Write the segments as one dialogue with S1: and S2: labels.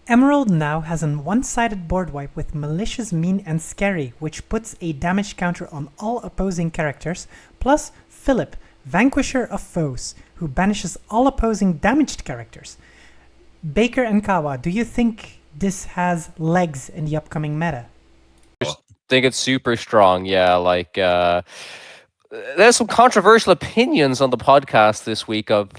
S1: Emerald now has a one-sided board wipe with Malicious Mean and Scary, which puts a damage counter on all opposing characters, plus Philip, Vanquisher of Foes, who banishes all opposing damaged characters. Baker and Kawa, do you think this has legs in the upcoming meta?
S2: I think it's super strong, yeah. Like, there's some controversial opinions on the podcast this week of,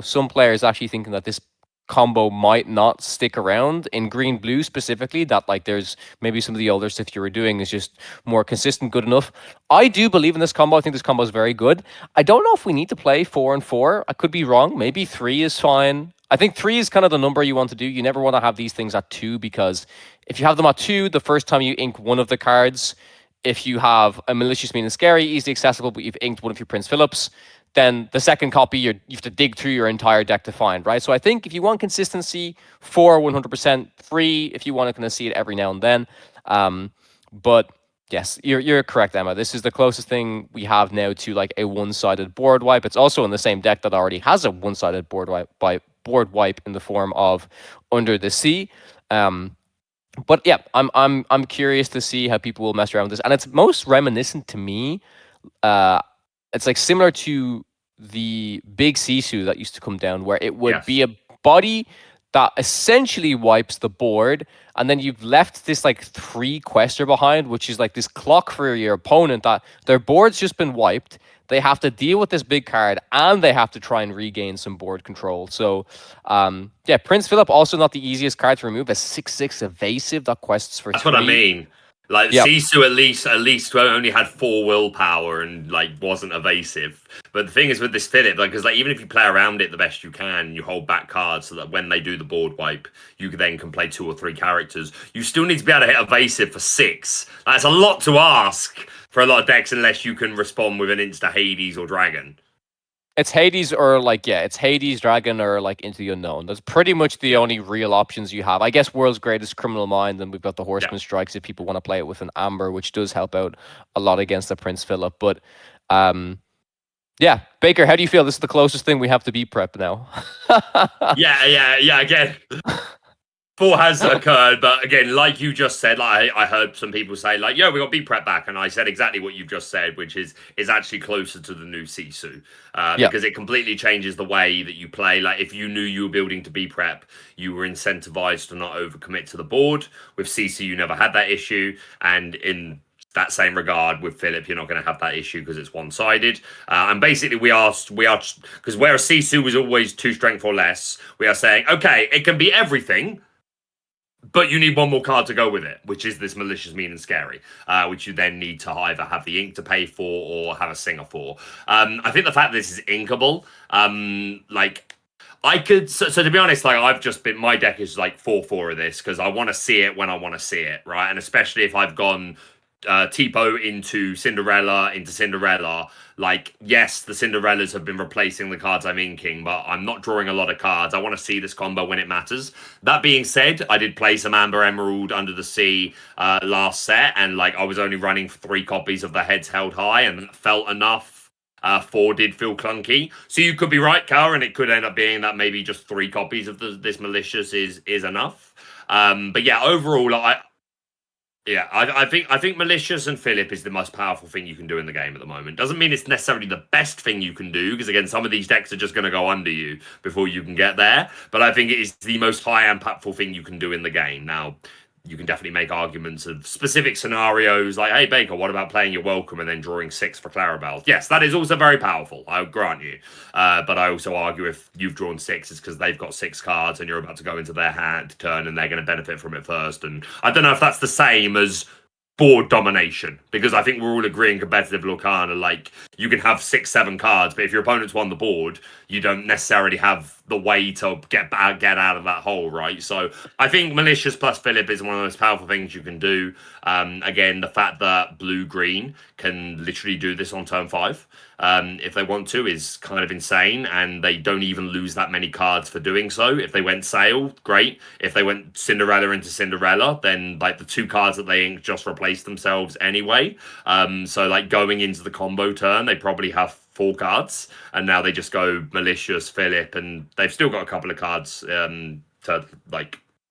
S2: some players actually thinking that this combo might not stick around in green blue specifically, that like there's maybe some of the older stuff you were doing is just more consistent, good enough. I do believe in this combo. I think this combo is very good. I don't know if we need to play 4 and 4. I could be wrong. Maybe 3 is fine. I think 3 is kind of the number you want to do. You never want to have these things at 2, because if you have them at 2, the first time you ink one of the cards, if you have a Malicious Mean and Scary, easily accessible, but you've inked one of your Prince Philips, then the second copy you have to dig through your entire deck to find, right? So I think if you want consistency, 4 100%, 3 if you want to kind of see it every now and then. But yes, you're correct, Emma. This is the closest thing we have now to like a one-sided board wipe. It's also in the same deck that already has a one-sided board wipe in the form of Under the Sea. But yeah, I'm curious to see how people will mess around with this, and it's most reminiscent to me. It's like similar to the big Sisu that used to come down, where it would be a body that essentially wipes the board, and then you've left this like 3 quester behind, which is like this clock for your opponent that their board's just been wiped. They have to deal with this big card, and they have to try and regain some board control. So, Prince Philip, also not the easiest card to remove. A 6/6 evasive that quests for 3.
S3: That's what I mean. Like, Sisu at least only had 4 willpower and like wasn't evasive. But the thing is with this Philip, because even if you play around it the best you can, you hold back cards so that when they do the board wipe, you then can play 2 or 3 characters. You still need to be able to hit evasive for 6. That's a lot to ask for a lot of decks, unless you can respond with an insta Hades or Dragon.
S2: It's Hades or it's Hades, Dragon, or like Into the Unknown. That's pretty much the only real options you have. I guess World's Greatest Criminal Mind, and we've got the Horseman Strikes if people want to play it with an Amber, which does help out a lot against the Prince Philip. But Baker, how do you feel? This is the closest thing we have to beat prep now.
S3: Again. 4 has occurred, but again, like you just said, like I heard some people say, like, we got B-Prep back, and I said exactly what you've just said, which is actually closer to the new Sisu, because it completely changes the way that you play. Like, if you knew you were building to B-Prep, you were incentivized to not overcommit to the board. With Sisu, you never had that issue, and in that same regard with Philip, you're not going to have that issue because it's one-sided. And basically we are because whereas Sisu was always 2 strength or less, we are saying, okay, it can be everything, but you need 1 more card to go with it, which is this Malicious Mean and Scary, which you then need to either have the ink to pay for or have a singer for. I think the fact that this is inkable, I could... So to be honest, my deck is like 4/4 of this, because I want to see it when I want to see it, right? And especially if I've gone Tipo into Cinderella, yes, the Cinderellas have been replacing the cards I'm inking, but I'm not drawing a lot of cards. I want to see this combo when it matters. That being said, I did play some Amber Emerald Under the Sea last set, and I was only running 3 copies of the Heads Held High, and that felt enough. 4 did feel clunky. So you could be right, Kawa, and it could end up being that maybe just 3 copies of this Malicious is enough. But yeah, overall, I think Malicious and Philip is the most powerful thing you can do in the game at the moment. Doesn't mean it's necessarily the best thing you can do, because again, some of these decks are just going to go under you before you can get there. But I think it is the most high impactful thing you can do in the game. Now, you can definitely make arguments of specific scenarios, like, hey, Baker, what about playing your Welcome and then drawing 6 for Clarabelle? Yes, that is also very powerful, I grant you. But I also argue if you've drawn 6, it's because they've got 6 cards and you're about to go into their hand turn and they're going to benefit from it first. And I don't know if that's the same as board domination, because I think we're all agreeing competitive Lorcana, you can have 6-7 cards, but if your opponent's won the board, you don't necessarily have the way to get out of that hole, right? So I think Malicious plus Philip is one of the most powerful things you can do. Again, the fact that blue-green can literally do this on turn 5, if they want to, is kind of insane, and they don't even lose that many cards for doing so. If they went Sail, great. If they went Cinderella into Cinderella, then the 2 cards that they ink just replace themselves anyway. So going into the combo turn, they probably have 4 cards, and now they just go Malicious, Philip, and they've still got a couple of cards to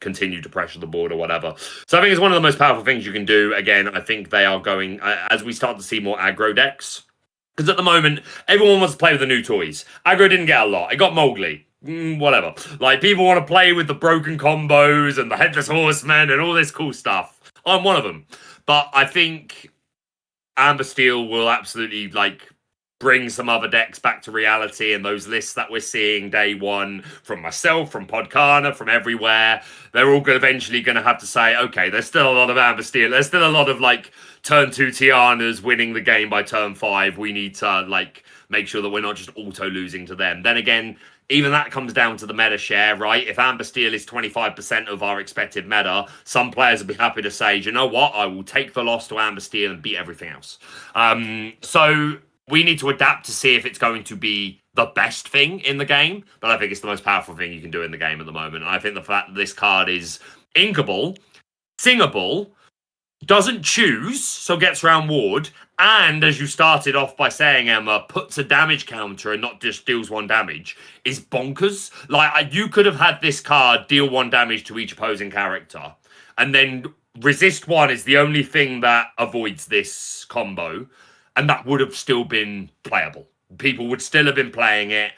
S3: continue to pressure the board or whatever. So I think it's one of the most powerful things you can do. Again, I think they are going, as we start to see more aggro decks, because at the moment, everyone wants to play with the new toys. Aggro didn't get a lot. It got Mowgli. Whatever. Like, people want to play with the broken combos and the Headless Horseman and all this cool stuff. I'm one of them. But I think Amber Steel will absolutely, like, bring some other decks back to reality, and those lists that we're seeing day one from myself, from Podcana, from everywhere, they're all eventually going to have to say, okay, there's still a lot of Amber Steel. There's still a lot of, like, turn 2 Tianas winning the game by turn 5. We need to, like, make sure that we're not just auto-losing to them. Then again, even that comes down to the meta share, right? If Amber Steel is 25% of our expected meta, some players will be happy to say, you know what? I will take the loss to Amber Steel and beat everything else. So we need to adapt to see if it's going to be the best thing in the game, but I think it's the most powerful thing you can do in the game at the moment. And I think the fact that this card is inkable, singable, doesn't choose, so gets round ward, and as you started off by saying, Emma, puts a damage counter and not just deals 1 damage, is bonkers. Like, you could have had this card deal 1 damage to each opposing character, and then resist 1 is the only thing that avoids this combo, and that would have still been playable. People would still have been playing it.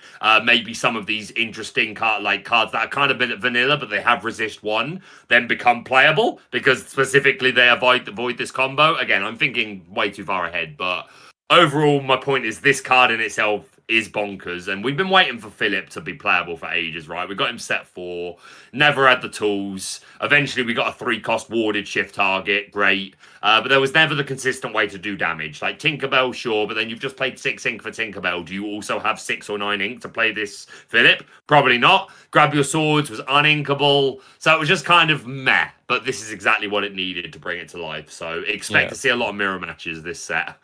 S3: Maybe some of these interesting cards that are kind of bit vanilla, but they have resist 1, then become playable because specifically they avoid this combo. Again, I'm thinking way too far ahead, but overall, my point is this card in itself is bonkers, and we've been waiting for Philip to be playable for ages, right? We got him set 4, never had the tools. Eventually, we got a 3-cost warded shift target, great. But there was never the consistent way to do damage. Like Tinkerbell, sure, but then you've just played 6 ink for Tinkerbell. Do you also have 6 or 9 ink to play this Philip? Probably not. Grab Your Swords was uninkable. So it was just kind of meh, but this is exactly what it needed to bring it to life. So expect to see a lot of mirror matches this set.